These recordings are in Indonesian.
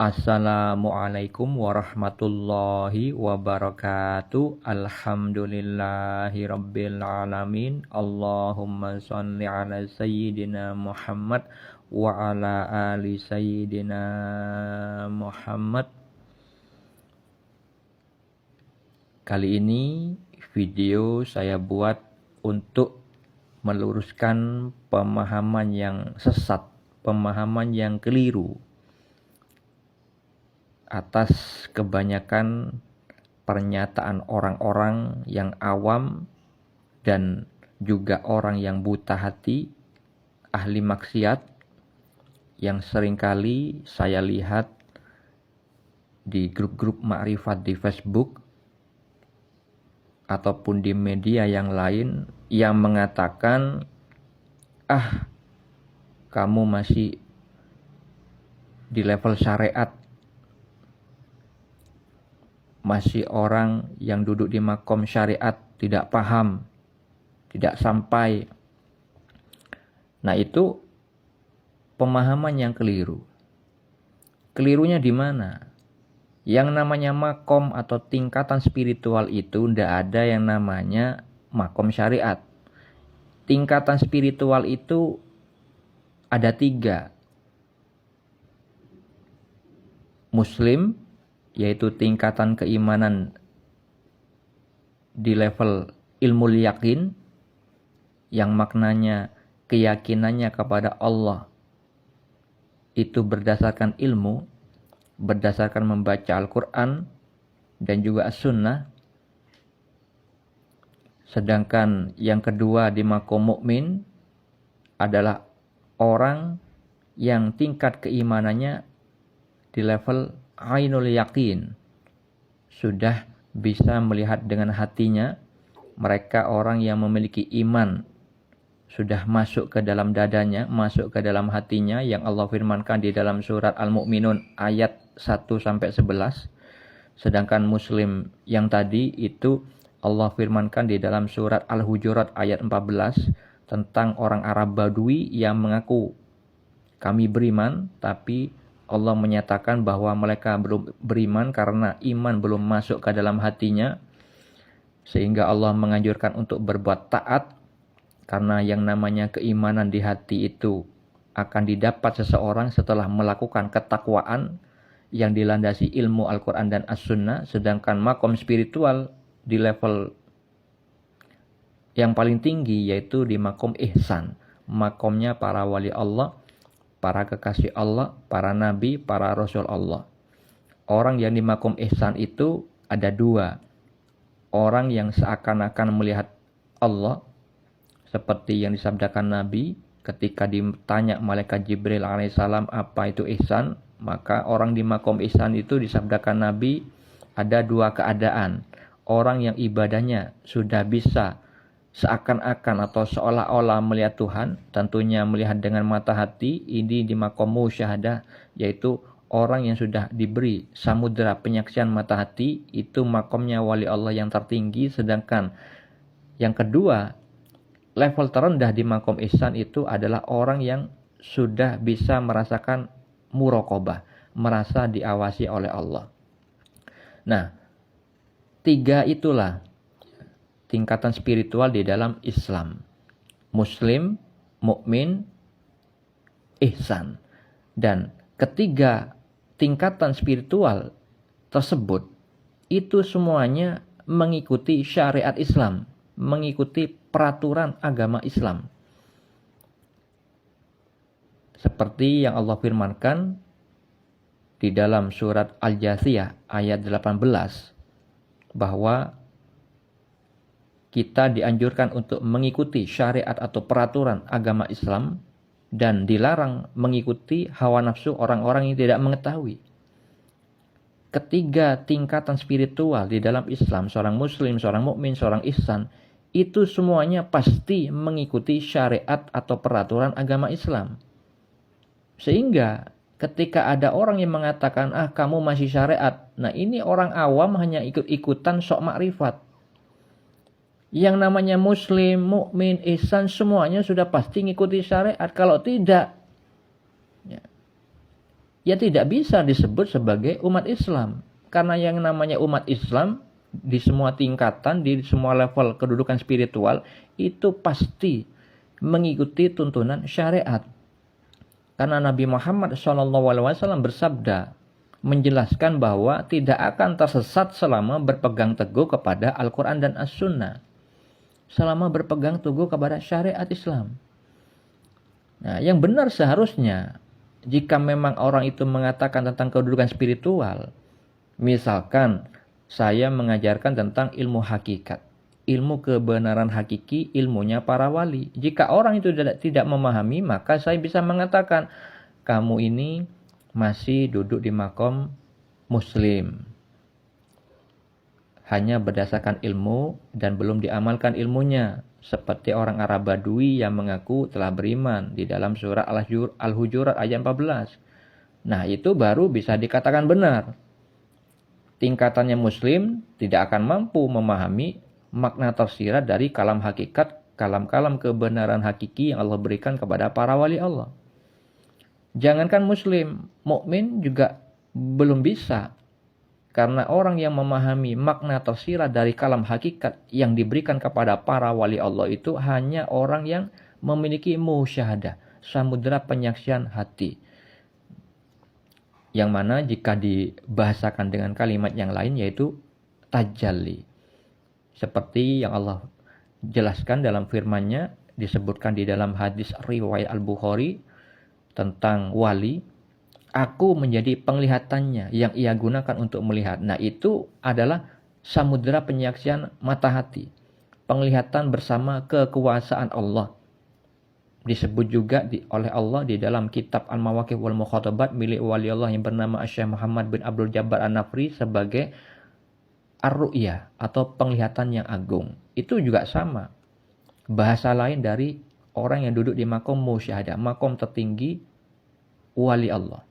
Assalamualaikum warahmatullahi wabarakatuh. Alhamdulillahi rabbil alamin. Allahumma sholli ala sayyidina Muhammad wa ala ali sayyidina Muhammad. Kali ini video saya buat untuk meluruskan pemahaman yang sesat, pemahaman yang keliru atas kebanyakan pernyataan orang-orang yang awam dan juga orang yang buta hati, ahli maksiat, yang seringkali saya lihat di grup-grup makrifat di Facebook ataupun di media yang lain yang mengatakan, kamu masih di level syariat, masih orang yang duduk di makom syariat, tidak paham, tidak sampai. Nah, itu pemahaman yang keliru. Kelirunya di mana? Yang namanya makom atau tingkatan spiritual itu tidak ada yang namanya makom syariat. Tingkatan spiritual itu ada 3. Muslim, yaitu tingkatan keimanan di level ilmu yakin, yang maknanya keyakinannya kepada Allah itu berdasarkan ilmu, berdasarkan membaca Al-Quran dan juga As-Sunnah. Sedangkan yang kedua di makom mukmin adalah orang yang tingkat keimanannya di level ainul yakin, sudah bisa melihat dengan hatinya. Mereka orang yang memiliki iman, sudah masuk ke dalam dadanya, masuk ke dalam hatinya, yang Allah firmankan di dalam surat Al-Mu'minun ayat 1-11. Sedangkan muslim yang tadi itu Allah firmankan di dalam surat Al-Hujurat ayat 14 tentang orang Arab Badui yang mengaku kami beriman, tapi Allah menyatakan bahwa mereka belum beriman karena iman belum masuk ke dalam hatinya. Sehingga Allah menganjurkan untuk berbuat taat, karena yang namanya keimanan di hati itu akan didapat seseorang setelah melakukan ketakwaan yang dilandasi ilmu Al-Quran dan As-Sunnah. Sedangkan makom spiritual di level yang paling tinggi yaitu di makom ihsan, makomnya para wali Allah, para kekasih Allah, para nabi, para rasul Allah. Orang yang di makom ihsan itu ada 2. Orang yang seakan-akan melihat Allah, seperti yang disabdakan Nabi ketika ditanya malaikat Jibril alaihissalam apa itu ihsan, maka orang di makom ihsan itu disabdakan Nabi ada 2 keadaan. Orang yang ibadahnya sudah bisa seakan-akan atau seolah-olah melihat Tuhan, tentunya melihat dengan mata hati, ini di makom musyahadah, yaitu orang yang sudah diberi samudera penyaksian mata hati, itu makomnya wali Allah yang tertinggi. Sedangkan yang kedua, level terendah di makom ihsan itu adalah orang yang sudah bisa merasakan muraqabah, merasa diawasi oleh Allah. Nah, 3 itulah tingkatan spiritual di dalam Islam. Muslim, mukmin, ihsan. Dan ketiga tingkatan spiritual tersebut itu semuanya mengikuti syariat Islam, mengikuti peraturan agama Islam. Seperti yang Allah firmankan di dalam surat Al-Jathiyah ayat 18 bahwa kita dianjurkan untuk mengikuti syariat atau peraturan agama Islam dan dilarang mengikuti hawa nafsu orang-orang yang tidak mengetahui. Ketiga tingkatan spiritual di dalam Islam, seorang muslim, seorang mukmin, seorang ihsan, itu semuanya pasti mengikuti syariat atau peraturan agama Islam. Sehingga ketika ada orang yang mengatakan, kamu masih syariat, nah ini orang awam hanya ikut-ikutan sok makrifat. Yang namanya muslim, mukmin, ihsan semuanya sudah pasti ngikuti syariat. Kalau tidak, ya, ya tidak bisa disebut sebagai umat Islam. Karena yang namanya umat Islam di semua tingkatan, di semua level kedudukan spiritual itu pasti mengikuti tuntunan syariat. Karena Nabi Muhammad SAW bersabda menjelaskan bahwa tidak akan tersesat selama berpegang teguh kepada Al-Quran dan As-Sunnah. Selama berpegang teguh kepada syariat Islam. Nah, yang benar seharusnya jika memang orang itu mengatakan tentang kedudukan spiritual, misalkan saya mengajarkan tentang ilmu hakikat, ilmu kebenaran hakiki, ilmunya para wali. Jika orang itu tidak memahami, maka saya bisa mengatakan, kamu ini masih duduk di makom muslim. Hanya berdasarkan ilmu dan belum diamalkan ilmunya. Seperti orang Arab Badui yang mengaku telah beriman di dalam surah Al-Hujurat ayat 14. Nah, itu baru bisa dikatakan benar. Tingkatannya muslim tidak akan mampu memahami makna tersirat dari kalam hakikat, kalam-kalam kebenaran hakiki yang Allah berikan kepada para wali Allah. Jangankan muslim, mukmin juga belum bisa. Karena orang yang memahami makna tersirat dari kalam hakikat yang diberikan kepada para wali Allah itu hanya orang yang memiliki musyahadah, samudera penyaksian hati. Yang mana jika dibahasakan dengan kalimat yang lain yaitu tajalli. Seperti yang Allah jelaskan dalam firman-Nya, disebutkan di dalam hadis riwayat Al-Bukhari tentang wali. Aku menjadi penglihatannya yang ia gunakan untuk melihat. Nah, itu adalah samudera penyaksian mata hati. Penglihatan bersama kekuasaan Allah. Disebut juga oleh Allah di dalam kitab Al-Mawaqif wal Mukhatabat milik wali Allah yang bernama Syekh Muhammad bin Abdul Jabbar An-Nafri sebagai ar-ru'yah atau penglihatan yang agung. Itu juga sama. Bahasa lain dari orang yang duduk di makom musyahadah, makom tertinggi wali Allah.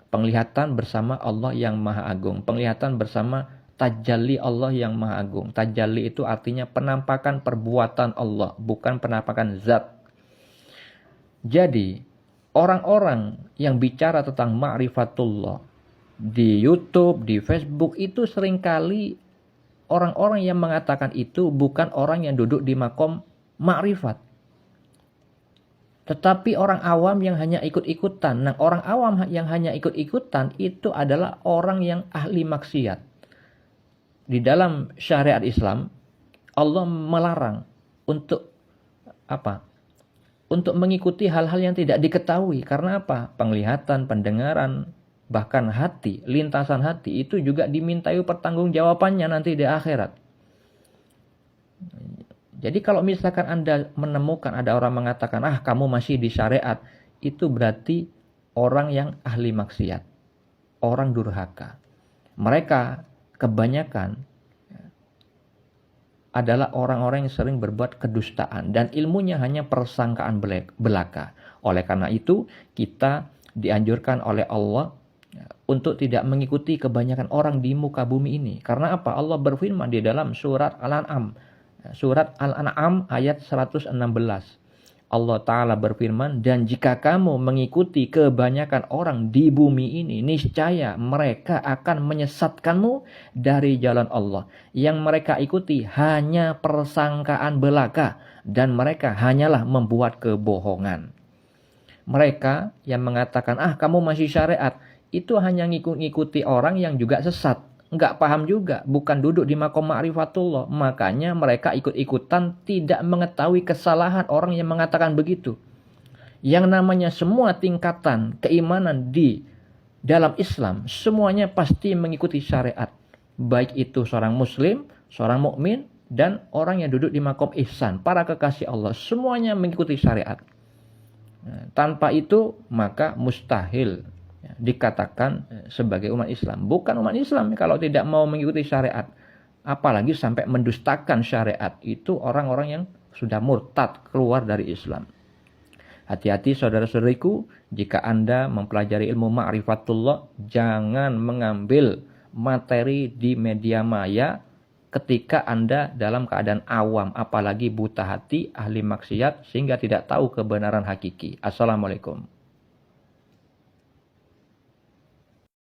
Penglihatan bersama Allah yang Maha Agung. Penglihatan bersama tajalli Allah yang Maha Agung. Tajalli itu artinya penampakan perbuatan Allah, bukan penampakan zat. Jadi, orang-orang yang bicara tentang ma'rifatullah di YouTube, di Facebook itu seringkali orang-orang yang mengatakan itu bukan orang yang duduk di makom ma'rifat. Tetapi orang awam yang hanya ikut-ikutan. Nah, orang awam yang hanya ikut-ikutan itu adalah orang yang ahli maksiat. Di dalam syariat Islam, Allah melarang untuk apa? Untuk mengikuti hal-hal yang tidak diketahui. Karena apa? Penglihatan, pendengaran, bahkan hati, lintasan hati itu juga dimintai pertanggungjawabannya nanti di akhirat. Jadi kalau misalkan Anda menemukan ada orang mengatakan, kamu masih di syariat, itu berarti orang yang ahli maksiat, orang durhaka. Mereka kebanyakan adalah orang-orang yang sering berbuat kedustaan dan ilmunya hanya persangkaan belaka. Oleh karena itu, kita dianjurkan oleh Allah untuk tidak mengikuti kebanyakan orang di muka bumi ini. Karena apa? Allah berfirman di dalam surat Al-An'am. Surat Al-An'am ayat 116. Allah Ta'ala berfirman, dan jika kamu mengikuti kebanyakan orang di bumi ini, niscaya mereka akan menyesatkanmu dari jalan Allah. Yang mereka ikuti hanya persangkaan belaka, dan mereka hanyalah membuat kebohongan. Mereka yang mengatakan, kamu masih syariat, itu hanya ngikuti orang yang juga sesat. Enggak paham juga, bukan duduk di makom ma'rifatullah. Makanya mereka ikut-ikutan tidak mengetahui kesalahan orang yang mengatakan begitu. Yang namanya semua tingkatan keimanan di dalam Islam, semuanya pasti mengikuti syariat. Baik itu seorang muslim, seorang mukmin, dan orang yang duduk di makom ihsan, para kekasih Allah, semuanya mengikuti syariat. Tanpa itu, maka mustahil dikatakan sebagai umat Islam. Bukan umat Islam kalau tidak mau mengikuti syariat. Apalagi sampai mendustakan syariat. Itu orang-orang yang sudah murtad keluar dari Islam. Hati-hati saudara-saudariku, jika Anda mempelajari ilmu ma'rifatullah, jangan mengambil materi di media maya ketika Anda dalam keadaan awam, apalagi buta hati, ahli maksiat, sehingga tidak tahu kebenaran hakiki. Assalamualaikum.